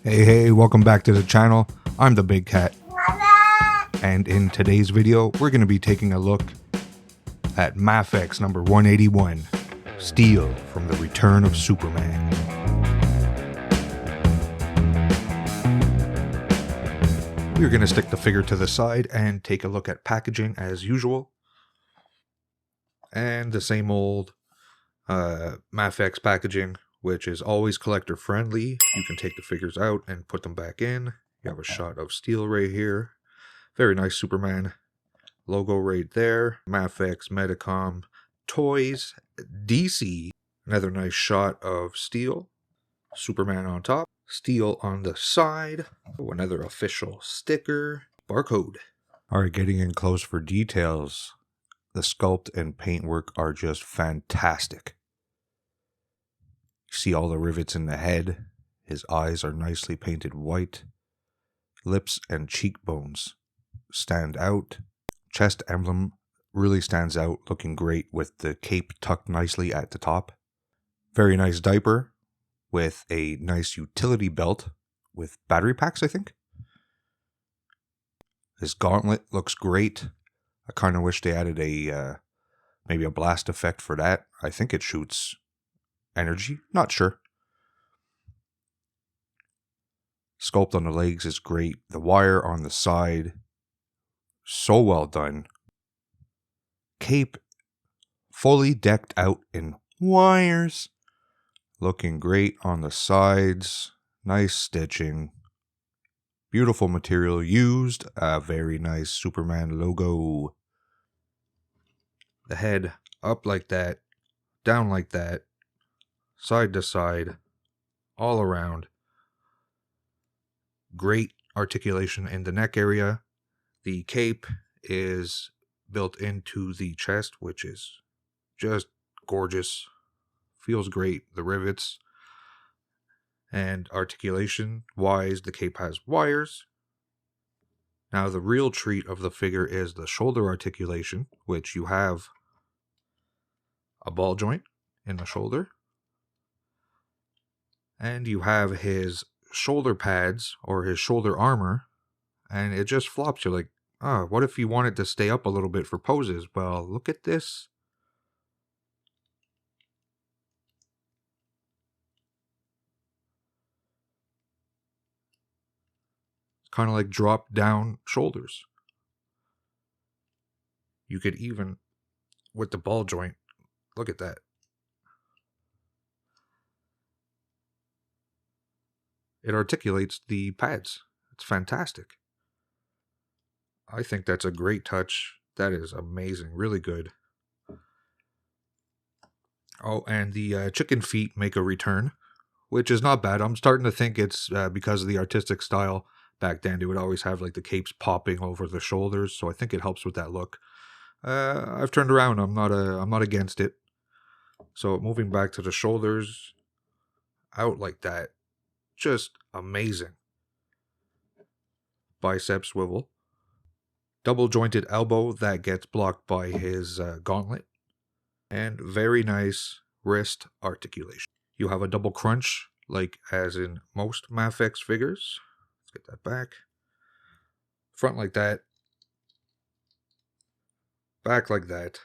Hey, welcome back to the channel. I'm the Big Cat. And in today's video, we're going to be taking a look at MAFEX number 181, Steel from the Return of Superman. We're going to stick the figure to the side and take a look at packaging as usual. And the same old MAFEX packaging, which is always collector friendly. You can take the figures out and put them back in. You have a shot of steel right here. Very nice Superman logo right there. MAFEX Medicom Toys DC. Another nice shot of steel. Superman on top. Steel on the side. Oh, another official sticker. Barcode. Alright, getting in close for details. The sculpt and paintwork are just fantastic. You see all the rivets in the head. His eyes are nicely painted white. Lips and cheekbones stand out. Chest emblem really stands out, looking great with the cape tucked nicely at the top. Very nice diaper with a nice utility belt with battery packs, I think. His gauntlet looks great. I kind of wish they added maybe a blast effect for that. I think it shoots energy, not sure. Sculpt on the legs is great. The wire on the side, so well done. Cape fully decked out in wires. Looking great on the sides. Nice stitching. Beautiful material used. A very nice Superman logo. The head up like that, down like that, side to side, all around. Great articulation in the neck area. The cape is built into the chest, which is just gorgeous. Feels great. The rivets and articulation wise, the cape has wires. Now the real treat of the figure is the shoulder articulation, which you have a ball joint in the shoulder. And you have his shoulder pads or his shoulder armor, and it just flops. You're like, oh, what if you wanted to stay up a little bit for poses? Well, look at this. It's kind of like drop down shoulders. You could even, with the ball joint, look at that. It articulates the pads. It's fantastic. I think that's a great touch. That is amazing. Really good. Oh, and the chicken feet make a return, which is not bad. I'm starting to think it's because of the artistic style. Back then, they would always have like the capes popping over the shoulders, so I think it helps with that look. I've turned around. I'm not against it. So moving back to the shoulders, out like that, just amazing. Bicep swivel. Double jointed elbow that gets blocked by his gauntlet. And very nice wrist articulation. You have a double crunch, like as in most MAFEX figures. Let's get that back. Front like that. Back like that.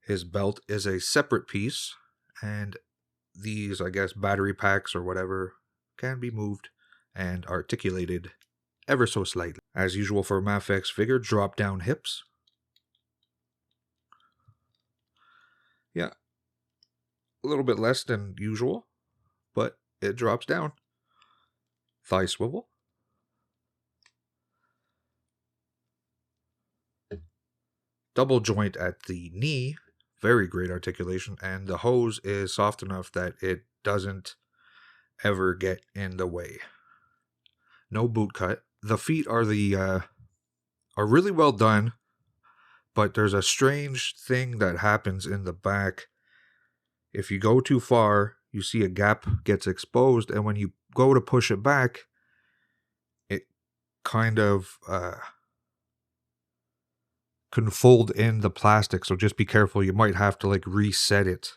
His belt is a separate piece, and these, I guess, battery packs or whatever can be moved and articulated ever so slightly. As usual for a MAFEX figure, drop down hips. Yeah, a little bit less than usual, but it drops down. Thigh swivel. Double joint at the knee. Very great articulation, and the hose is soft enough that it doesn't ever get in the way. No boot cut. The feet are are really well done, but there's a strange thing that happens in the back. If you go too far, you see a gap gets exposed, and when you go to push it back, it kind of can fold in the plastic, so just be careful. You might have to like reset it.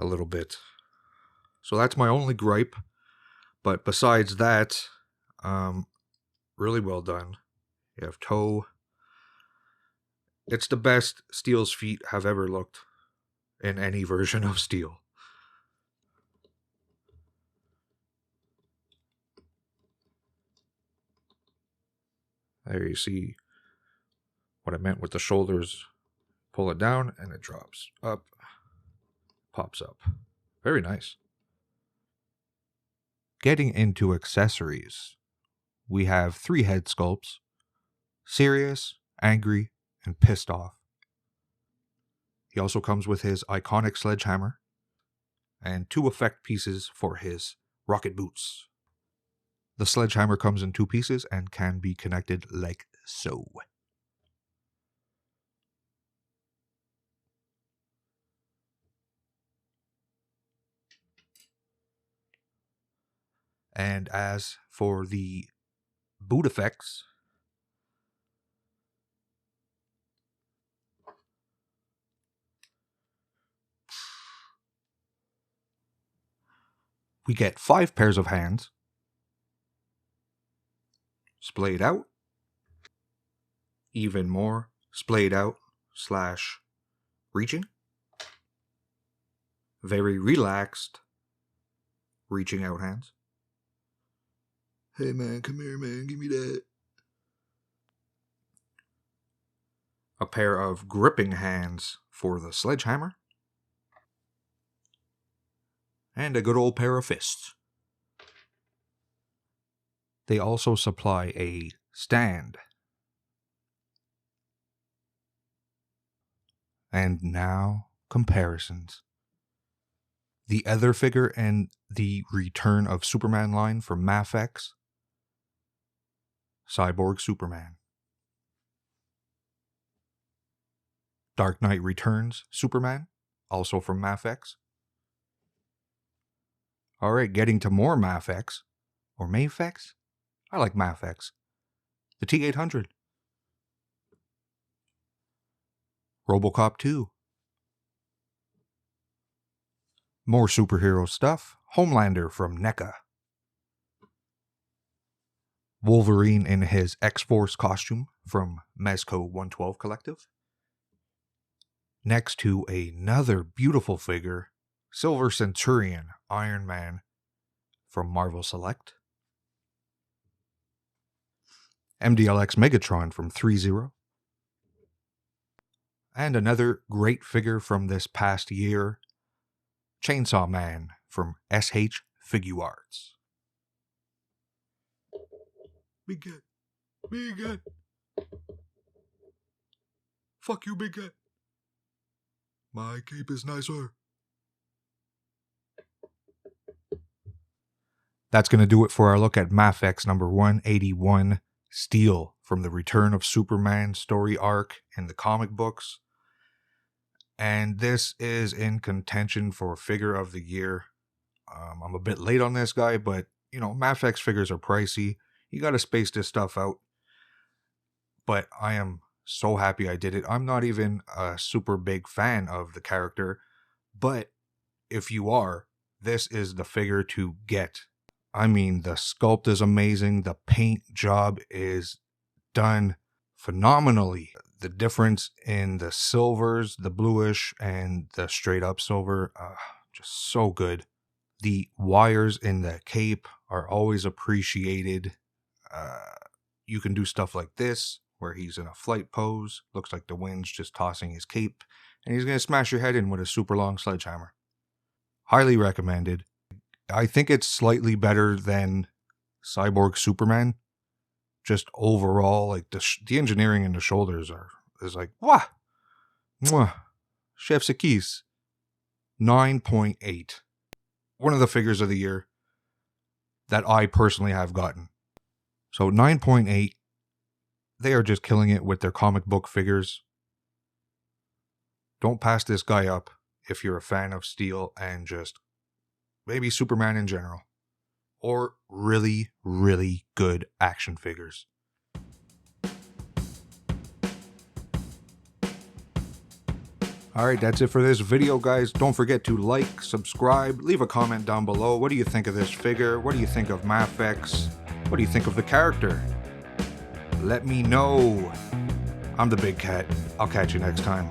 a little bit. So that's my only gripe. But besides that, really well done. You have toe. It's the best Steel's feet have ever looked in any version of Steel. There you see what I meant with the shoulders. Pull it down and it drops up, pops up. Very nice. Getting into accessories, we have 3 head sculpts: serious, angry, and pissed off. He also comes with his iconic sledgehammer and 2 effect pieces for his rocket boots. The sledgehammer comes in 2 pieces and can be connected like so. And as for the boot effects, we get 5 pairs of hands, splayed out, even more splayed out / reaching, very relaxed reaching out hands. Hey man, come here man, give me that. A pair of gripping hands for the sledgehammer, and a good old pair of fists. They also supply a stand. And now, comparisons. The Other figure and the Return of Superman line from MAFEX. Cyborg Superman. Dark Knight Returns Superman, also from MAFEX. Alright, getting to more MAFEX. Or MAFEX? I like MAFEX. The T-800. RoboCop 2. More superhero stuff. Homelander from NECA. Wolverine in his X-Force costume from Mezco 112 Collective. Next to another beautiful figure, Silver Centurion Iron Man from Marvel Select. MDLX Megatron from 3-0. And another great figure from this past year, Chainsaw Man from SH Figure Arts. Big guy. Big guy. Fuck you, big guy. My cape is nicer. That's going to do it for our look at MAFEX number 181, Steel, from the Return of Superman story arc in the comic books. And this is in contention for Figure of the Year. I'm a bit late on this guy, but, you know, MAFEX figures are pricey. You got to space this stuff out. But I am so happy I did it. I'm not even a super big fan of the character, but if you are, this is the figure to get. I mean, the sculpt is amazing. The paint job is done phenomenally. The difference in the silvers, the bluish, and the straight up silver, just so good. The wires in the cape are always appreciated. You can do stuff like this, where he's in a flight pose, looks like the wind's just tossing his cape, and he's going to smash your head in with a super long sledgehammer. Highly recommended. I think it's slightly better than Cyborg Superman. Just overall, like the engineering in the shoulders is like, wah! Mwah! Chef's a kiss. 9.8. One of the figures of the year that I personally have gotten. So 9.8. They are just killing it with their comic book figures. Don't pass this guy up if you're a fan of Steel and just maybe Superman in general. Or really, really good action figures. Alright, that's it for this video, guys. Don't forget to like, subscribe, leave a comment down below. What do you think of this figure? What do you think of MAFEX? What do you think of the character? Let me know. I'm the Big Cat. I'll catch you next time.